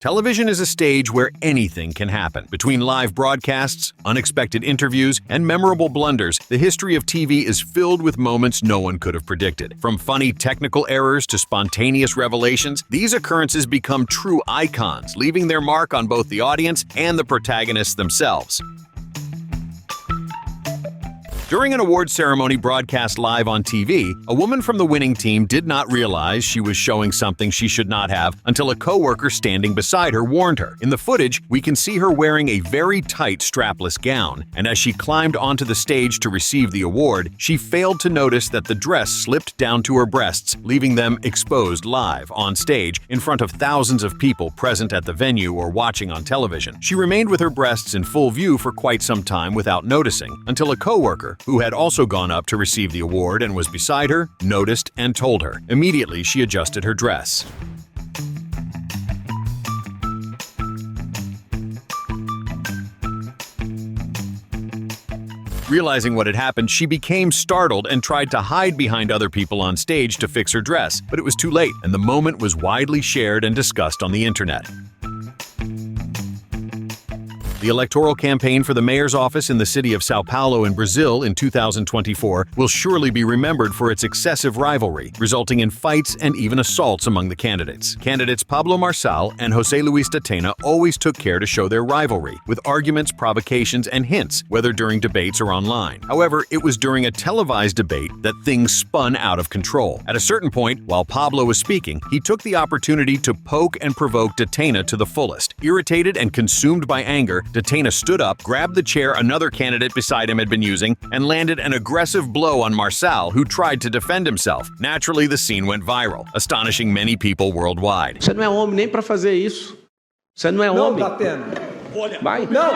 Television is a stage where anything can happen. Between live broadcasts, unexpected interviews, and memorable blunders, the history of TV is filled with moments no one could have predicted. From funny technical errors to spontaneous revelations, these occurrences become true icons, leaving their mark on both the audience and the protagonists themselves. During an award ceremony broadcast live on TV, a woman from the winning team did not realize she was showing something she should not have until a coworker standing beside her warned her. In the footage, we can see her wearing a very tight strapless gown, and as she climbed onto the stage to receive the award, she failed to notice that the dress slipped down to her breasts, leaving them exposed live on stage in front of thousands of people present at the venue or watching on television. She remained with her breasts in full view for quite some time without noticing, until a coworker, who had also gone up to receive the award and was beside her, noticed and told her. Immediately, she adjusted her dress. Realizing what had happened, she became startled and tried to hide behind other people on stage to fix her dress, but it was too late, and the moment was widely shared and discussed on the internet. The electoral campaign for the mayor's office in the city of São Paulo in Brazil in 2024 will surely be remembered for its excessive rivalry, resulting in fights and even assaults among the candidates. Candidates Pablo Marçal and José Luis Datena always took care to show their rivalry, with arguments, provocations, and hints, whether during debates or online. However, it was during a televised debate that things spun out of control. At a certain point, while Pablo was speaking, he took the opportunity to poke and provoke Datena to the fullest. Irritated and consumed by anger, Datena stood up, grabbed the chair another candidate beside him had been using, and landed an aggressive blow on Marçal, who tried to defend himself. Naturally, the scene went viral, astonishing many people worldwide. Você não é homem nem para fazer isso. Você não é homem. Não, Datena. Vai. Não.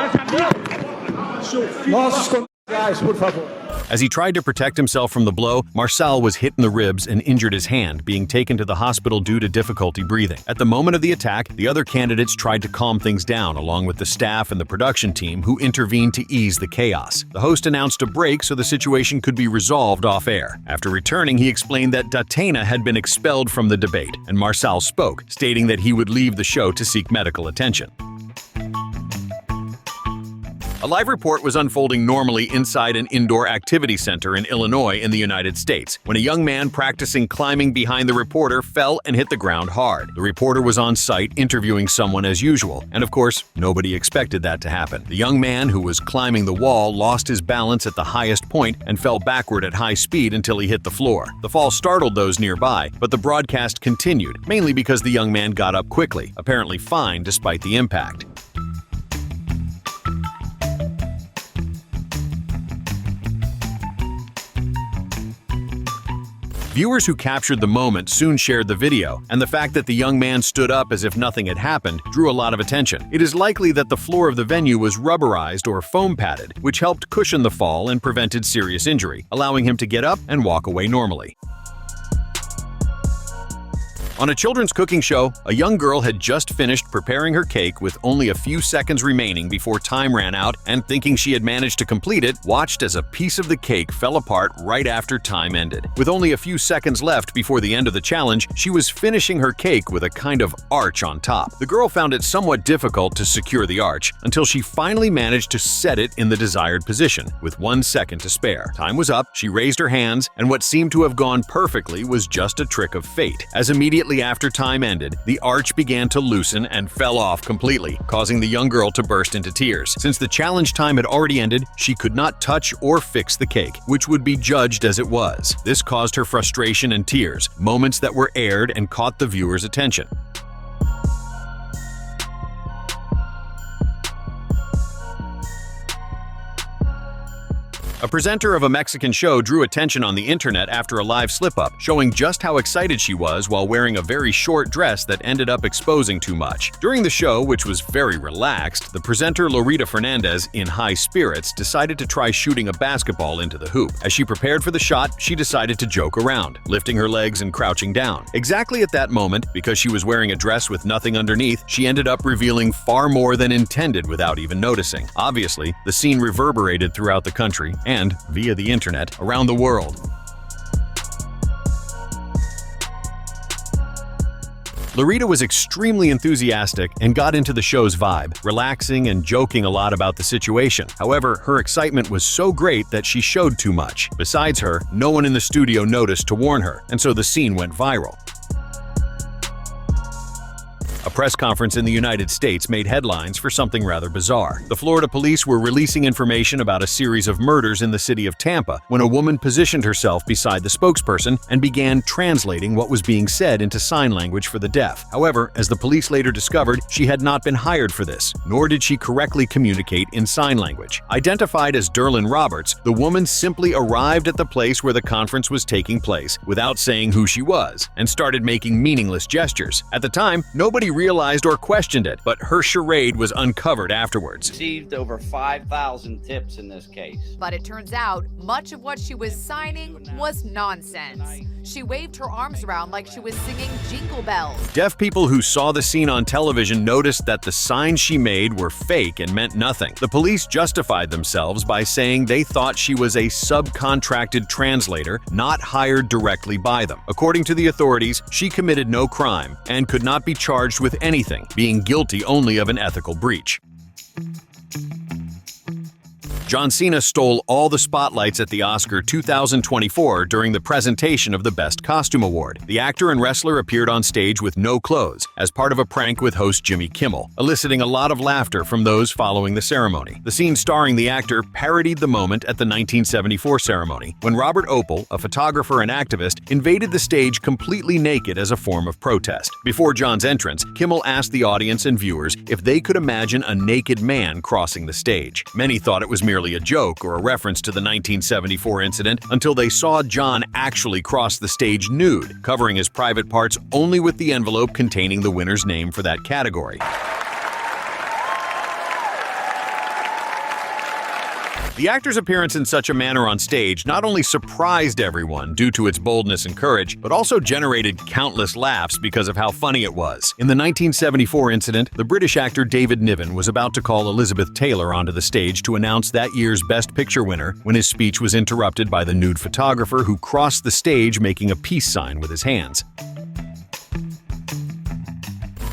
Nossos colegas, por favor. As he tried to protect himself from the blow, Marçal was hit in the ribs and injured his hand, being taken to the hospital due to difficulty breathing. At the moment of the attack, the other candidates tried to calm things down, along with the staff and the production team, who intervened to ease the chaos. The host announced a break so the situation could be resolved off-air. After returning, he explained that Datena had been expelled from the debate, and Marçal spoke, stating that he would leave the show to seek medical attention. A live report was unfolding normally inside an indoor activity center in Illinois in the United States, when a young man practicing climbing behind the reporter fell and hit the ground hard. The reporter was on site interviewing someone as usual, and of course, nobody expected that to happen. The young man who was climbing the wall lost his balance at the highest point and fell backward at high speed until he hit the floor. The fall startled those nearby, but the broadcast continued, mainly because the young man got up quickly, apparently fine despite the impact. Viewers who captured the moment soon shared the video, and the fact that the young man stood up as if nothing had happened drew a lot of attention. It is likely that the floor of the venue was rubberized or foam padded, which helped cushion the fall and prevented serious injury, allowing him to get up and walk away normally. On a children's cooking show, a young girl had just finished preparing her cake with only a few seconds remaining before time ran out, and thinking she had managed to complete it, watched as a piece of the cake fell apart right after time ended. With only a few seconds left before the end of the challenge, she was finishing her cake with a kind of arch on top. The girl found it somewhat difficult to secure the arch until she finally managed to set it in the desired position, with 1 second to spare. Time was up, she raised her hands, and what seemed to have gone perfectly was just a trick of fate, as immediately after time ended, the arch began to loosen and fell off completely, causing the young girl to burst into tears. Since the challenge time had already ended, she could not touch or fix the cake, which would be judged as it was. This caused her frustration and tears, moments that were aired and caught the viewer's attention. A presenter of a Mexican show drew attention on the internet after a live slip-up, showing just how excited she was while wearing a very short dress that ended up exposing too much. During the show, which was very relaxed, the presenter Lorita Fernandez, in high spirits, decided to try shooting a basketball into the hoop. As she prepared for the shot, she decided to joke around, lifting her legs and crouching down. Exactly at that moment, because she was wearing a dress with nothing underneath, she ended up revealing far more than intended without even noticing. Obviously, the scene reverberated throughout the country and, via the internet, around the world. Larita was extremely enthusiastic and got into the show's vibe, relaxing and joking a lot about the situation. However, her excitement was so great that she showed too much. Besides her, no one in the studio noticed to warn her, and so the scene went viral. A press conference in the United States made headlines for something rather bizarre. The Florida police were releasing information about a series of murders in the city of Tampa when a woman positioned herself beside the spokesperson and began translating what was being said into sign language for the deaf. However, as the police later discovered, she had not been hired for this, nor did she correctly communicate in sign language. Identified as Derlin Roberts, the woman simply arrived at the place where the conference was taking place without saying who she was and started making meaningless gestures. At the time, nobody realized or questioned it, but her charade was uncovered afterwards. Received over 5,000 tips in this case. But it turns out much of what she was signing was nonsense. She waved her arms around like she was singing Jingle Bells. Deaf people who saw the scene on television noticed that the signs she made were fake and meant nothing. The police justified themselves by saying they thought she was a subcontracted translator, not hired directly by them. According to the authorities, she committed no crime and could not be charged with anything, being guilty only of an ethical breach. John Cena stole all the spotlights at the Oscar 2024 during the presentation of the Best Costume Award. The actor and wrestler appeared on stage with no clothes as part of a prank with host Jimmy Kimmel, eliciting a lot of laughter from those following the ceremony. The scene starring the actor parodied the moment at the 1974 ceremony when Robert Opel, a photographer and activist, invaded the stage completely naked as a form of protest. Before John's entrance, Kimmel asked the audience and viewers if they could imagine a naked man crossing the stage. Many thought it was merely a joke or a reference to the 1974 incident until they saw John actually cross the stage nude, covering his private parts only with the envelope containing the winner's name for that category. The actor's appearance in such a manner on stage not only surprised everyone due to its boldness and courage, but also generated countless laughs because of how funny it was. In the 1974 incident, the British actor David Niven was about to call Elizabeth Taylor onto the stage to announce that year's Best Picture winner when his speech was interrupted by the nude photographer who crossed the stage making a peace sign with his hands.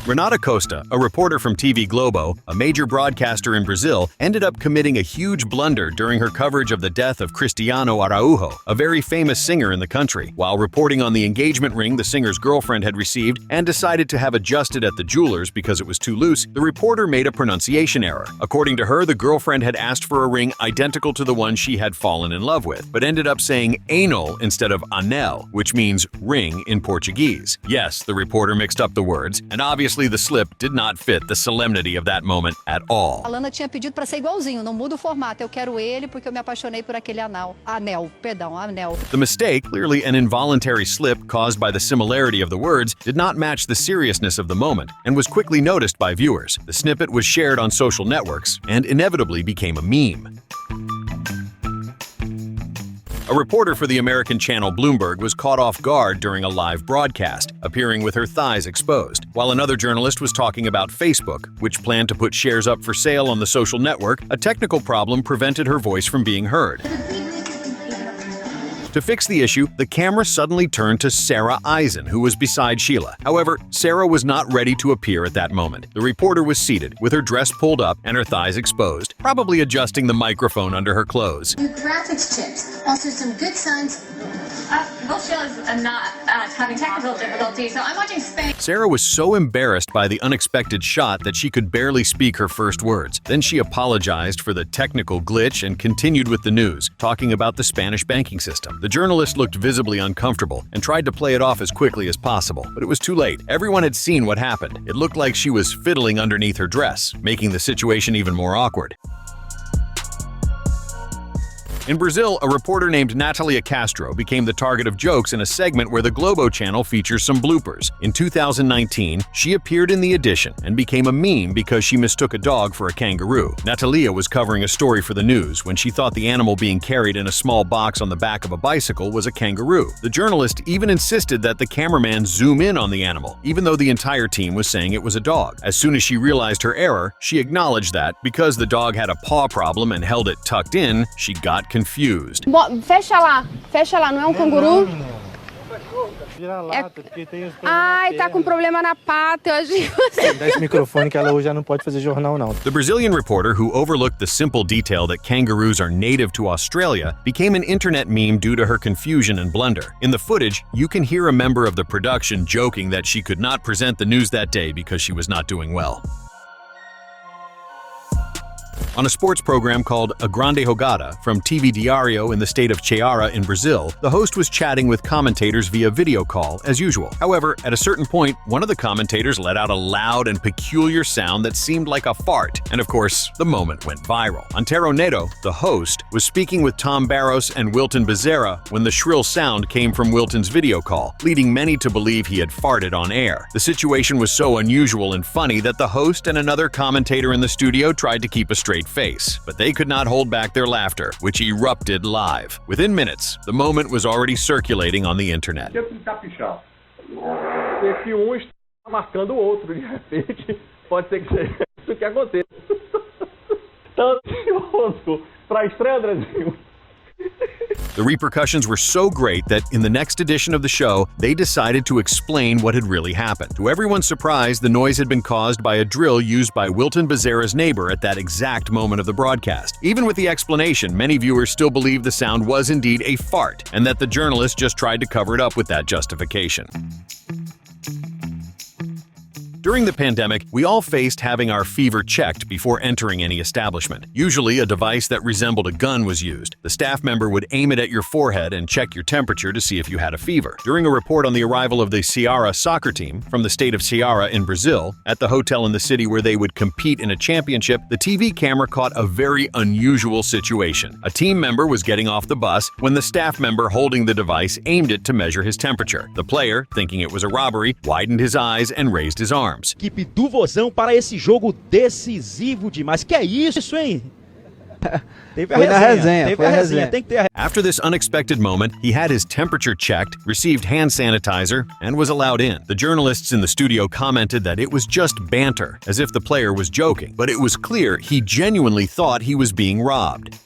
Renata Costa, a reporter from TV Globo, a major broadcaster in Brazil, ended up committing a huge blunder during her coverage of the death of Cristiano Araújo, a very famous singer in the country. While reporting on the engagement ring the singer's girlfriend had received and decided to have adjusted at the jeweler's because it was too loose, the reporter made a pronunciation error. According to her, the girlfriend had asked for a ring identical to the one she had fallen in love with, but ended up saying anel instead of anel, which means ring in Portuguese. Yes, the reporter mixed up the words, and obviously the slip did not fit the solemnity of that moment at all. Alana tinha pedido para ser igualzinho, não muda o formato. Eu quero ele porque eu me apaixonei por aquele anel. The mistake, clearly an involuntary slip caused by the similarity of the words, did not match the seriousness of the moment and was quickly noticed by viewers. The snippet was shared on social networks and inevitably became a meme. A reporter for the American channel Bloomberg was caught off guard during a live broadcast, appearing with her thighs exposed, while another journalist was talking about Facebook, which planned to put shares up for sale on the social network. A technical problem prevented her voice from being heard. To fix the issue, the camera suddenly turned to Sarah Eisen, who was beside Sheila. However, Sarah was not ready to appear at that moment. The reporter was seated, with her dress pulled up and her thighs exposed, probably adjusting the microphone under her clothes. Graphics chips, also some good signs. Well, Sheila's not having technical difficulties, so I'm watching Spain. Sarah was so embarrassed by the unexpected shot that she could barely speak her first words. Then she apologized for the technical glitch and continued with the news, talking about the Spanish banking system. The journalist looked visibly uncomfortable and tried to play it off as quickly as possible, but it was too late. Everyone had seen what happened. It looked like she was fiddling underneath her dress, making the situation even more awkward. In Brazil, a reporter named Natalia Castro became the target of jokes in a segment where the Globo channel features some bloopers. In 2019, she appeared in The Edition and became a meme because she mistook a dog for a kangaroo. Natalia was covering a story for the news when she thought the animal being carried in a small box on the back of a bicycle was a kangaroo. The journalist even insisted that the cameraman zoom in on the animal, even though the entire team was saying it was a dog. As soon as she realized her error, she acknowledged that, because the dog had a paw problem and held it tucked in, she got confused. Fecha lá, não é um canguru? Ai, tá com problema na pata, eu acho que você... Dá esse microfone que ela hoje já não pode fazer jornal, não. The Brazilian reporter who overlooked the simple detail that kangaroos are native to Australia became an internet meme due to her confusion and blunder. In the footage, you can hear a member of the production joking that she could not present the news that day because she was not doing well. On a sports program called A Grande Jogada from TV Diario in the state of Ceará in Brazil, the host was chatting with commentators via video call as usual. However, at a certain point, one of the commentators let out a loud and peculiar sound that seemed like a fart, and of course, the moment went viral. Antero Neto, the host, was speaking with Tom Barros and Wilton Bezerra when the shrill sound came from Wilton's video call, leading many to believe he had farted on air. The situation was so unusual and funny that the host and another commentator in the studio tried to keep a straight face, but they could not hold back their laughter, which erupted live. Within minutes, the moment was already circulating on the internet. Esse está marcando o outro, de repente, pode ser que seja isso que aconteça. Tão ansioso para a estreia, Andrezinho. The repercussions were so great that in the next edition of the show, they decided to explain what had really happened. To everyone's surprise, the noise had been caused by a drill used by Wilton Bezerra's neighbor at that exact moment of the broadcast. Even with the explanation, many viewers still believe the sound was indeed a fart, and that the journalist just tried to cover it up with that justification. During the pandemic, we all faced having our fever checked before entering any establishment. Usually, a device that resembled a gun was used. The staff member would aim it at your forehead and check your temperature to see if you had a fever. During a report on the arrival of the Ceará soccer team from the state of Ceará in Brazil, at the hotel in the city where they would compete in a championship, the TV camera caught a very unusual situation. A team member was getting off the bus when the staff member holding the device aimed it to measure his temperature. The player, thinking it was a robbery, widened his eyes and raised his arms. Equipe do Vozão para esse jogo decisivo demais. Que é isso, hein? Teve a resenha, tem que ter a resenha. After this unexpected moment, he had his temperature checked, received hand sanitizer, and was allowed in. The journalists in the studio commented that it was just banter, as if the player was joking, but it was clear he genuinely thought he was being robbed.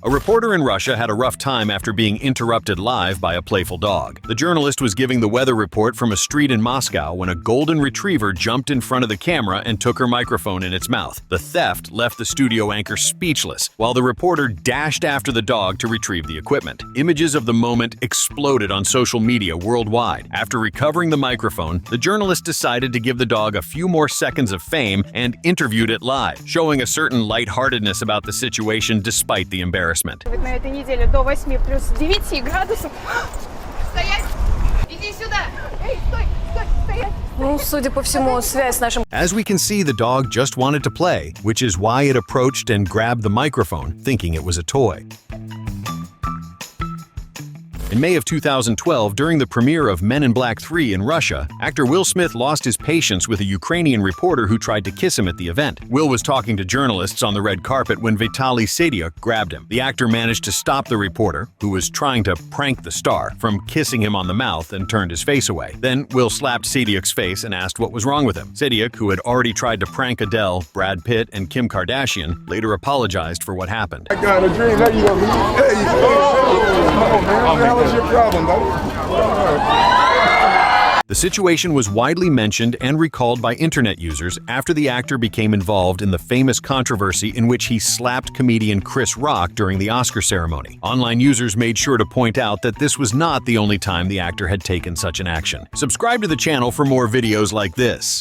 A reporter in Russia had a rough time after being interrupted live by a playful dog. The journalist was giving the weather report from a street in Moscow when a golden retriever jumped in front of the camera and took her microphone in its mouth. The theft left the studio anchor speechless, while the reporter dashed after the dog to retrieve the equipment. Images of the moment exploded on social media worldwide. After recovering the microphone, the journalist decided to give the dog a few more seconds of fame and interviewed it live, showing a certain lightheartedness about the situation despite the embarrassment. На этой неделе до 8 плюс 9 градусов. Стоять! Иди сюда! Эй, стой! Стой! Стоять! Ну, судя по всему, связь с нашим... As we can see, the dog just wanted to play, which is why it approached and grabbed the microphone, thinking it was a toy. In May of 2012, during the premiere of Men in Black 3 in Russia, actor Will Smith lost his patience with a Ukrainian reporter who tried to kiss him at the event. Will was talking to journalists on the red carpet when Vitaly Sadyuk grabbed him. The actor managed to stop the reporter, who was trying to prank the star, from kissing him on the mouth and turned his face away. Then Will slapped Sadyuk's face and asked what was wrong with him. Sadyuk, who had already tried to prank Adele, Brad Pitt, and Kim Kardashian, later apologized for what happened. I got a dream. There you go. There you go. Man. What's your problem, buddy? The situation was widely mentioned and recalled by internet users after the actor became involved in the famous controversy in which he slapped comedian Chris Rock during the Oscar ceremony. Online users made sure to point out that this was not the only time the actor had taken such an action. Subscribe to the channel for more videos like this.